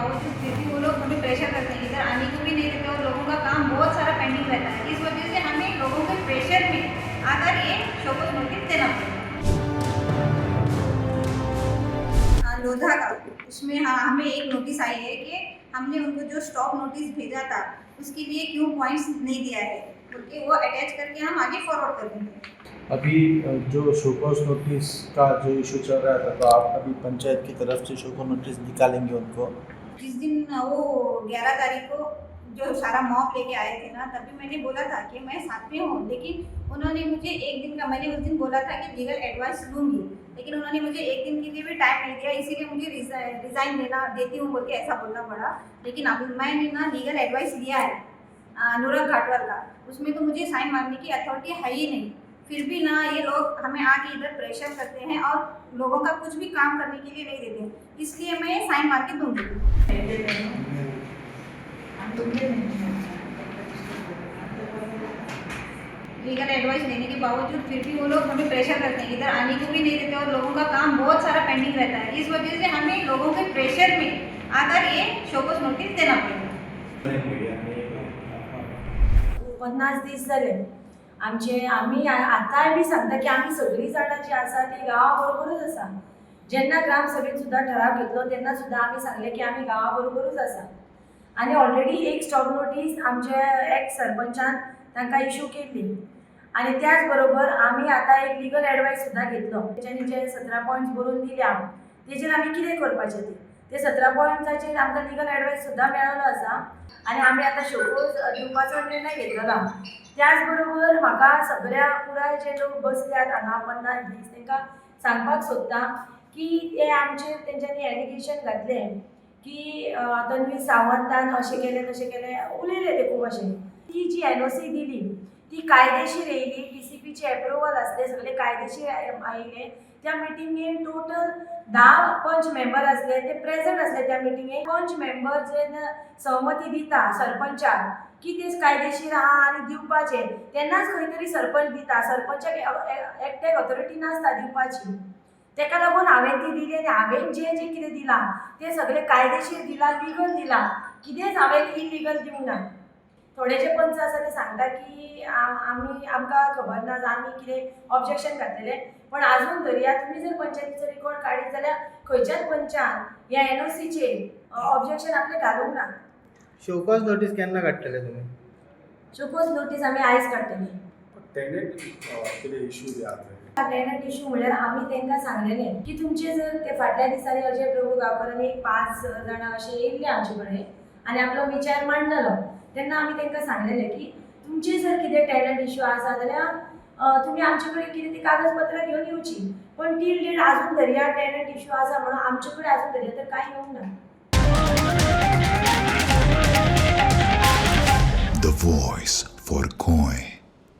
बावजूद फिर भी वो लोग हमें प्रेशर करते हैं, इधर आने को भी नहीं देते और लोगों का काम बहुत सारा पेंडिंग रहता है। इस वजह से हमें लोगों के प्रेशर में आकर ये शोकॉज नोटिस देना पड़ेगा। लोधा का उसमें हमें एक नोटिस आई है कि हमने उनको जो स्टॉप नोटिस भेजा था उसके लिए क्यों पॉइंट्स नहीं दिया है, क्योंकि वो अटैच करके हम आगे फॉरवर्ड कर देंगे। अभी जो शोकॉज नोटिस का जो इशू चल रहा था, तो आप अभी पंचायत की तरफ से शोकॉज नोटिस निकालेंगे उनको? जिस दिन वो 11 तारीख को जो सारा मॉब लेके आए थे ना, तभी मैंने बोला था कि मैं साथ में हूँ, लेकिन उन्होंने मुझे एक दिन का, मैंने उस दिन बोला था कि लीगल एडवाइस लूँगी, लेकिन उन्होंने मुझे एक दिन के लिए भी टाइम नहीं दिया, इसीलिए मुझे रिज़ाइन देती हूँ बोल के ऐसा बोलना पड़ा। लेकिन अब मैंने ना लीगल एडवाइस लिया है नूरल घाटवाल का, उसमें तो मुझे साइन मारने की अथॉरिटी है ही नहीं, फिर भी ना ये लोग हमें आके इधर प्रेशर करते हैं और लोगों का कुछ भी काम करने के लिए नहीं देते, इसलिए मैं साइन मार के दूँगी। लीगल एडवाइस लेने के बावजूद फिर भी वो लोग हमें प्रेशर करते हैं, इधर आने को भी नहीं देते और लोगों का काम बहुत सारा पेंडिंग रहता है। इस वजह से हमें लोगों के प्रेशर में आकर ये शोकॉज नोटिस देना पड़ेगा। 50 दीस जाले आमी आतांय बी सांगता की आमी सगळीं जाणां जी आसा ती गांवा बरोबरूच आसा। जेन्ना ग्रामसभेन सुद्दां ठराव घेतलो तेन्ना सुद्दां आमी सांगले की आमी गांवा बरोबरूच आसा आनी ऑलरेडी एक स्टॉप नोटीस आमचे एक्स सरपंचान तांकां इशू केल्ली आनी त्याच बरोबर आमी आतां एक लीगल एडवायस सुद्दां घेतलो, तेच्यांनी जे 17 पॉयंट्स बरोवन दिल्या तेजेर आमी कितें करपाचें ते 17 पॉयंट्साचेर आमकां लीगल एडवायस सुद्दां मेळ्ळो आसा आनी आमी आतां शोकॉज दिवपाचो निर्णय घेतलेलो। त्याच बरोबर म्हाका सगळ्या पुराय जे लोक बसल्यात हांगा 50 दीस तांकां सांगपाक सोदता की ते आमचेर तेंच्यांनी एलिगेशन घातलें की तन्वी सावंतान अशें केलें तशें केलें, उलयले ते खूब अशें। ती जी एनओसी दिली ती कायदेशीर येयली, टीसीपीचे एप्रुवल आसले, सगळे कायदेशीर आयिल्ले। त्या मिटिंगेन टोटल 10 पंच मेंबर आसले, ते प्रेझेंट आसले त्या मिटिंगेन। पंच मेंबर जेन्ना सहमती दिता सरपंचाक की ते कायदेशीर आहा आनी दिवपाचे, तेन्नाच खंय तरी सरपंच दिता, सरपंचाक एकट्याक ऑथॉरिटी नासता दिवपाची। तेका लागून हांवें ती दिली आनी हांवें जे जे कितें दिलां तें सगळें कायदेशीर दिलां, लिगल दिलां, कितेंच हांवें इलिगल दिवंक ना। थोडे जे पंच आसा ते सांगता की आमकां खबर ना, आमी कितें ऑब्जेक्शन घातलेलें, पण आजून तरी तुमी जर पंचायतीचो रिकॉर्ड काडीत जाल्यार खंयच्याच पंचान ह्या एनओसीचेर ऑब्जेक्शन आपलें घालूंक ना। शोकॉज नोटीस केन्ना काडटले तुमी? शोकॉज नोटीस आमी आयज काडटली। टेनंट इशू म्हळ्यार आमी तांकां सांगलेलें की तुमचे जर ते फाटल्या दिसांनी अजय प्रभू गांवकारांनी 5 जाणां अशे येयल्ले आमचे कडेन आनी आपलो विचार मांडलेलो, तेन्ना आमी तांकां सांगलेलें की तुमचे जर कितें टेनंट इशू आसा जाल्यार तुमी आमचे कडेन कितें ती कागदपत्रां घेवन येवची, पण टील डेट आजून तरी टेनंट इशू आसा म्हणून आमचे कडेन आजून तरी तर कांय येवंक ना। The voice for Coin.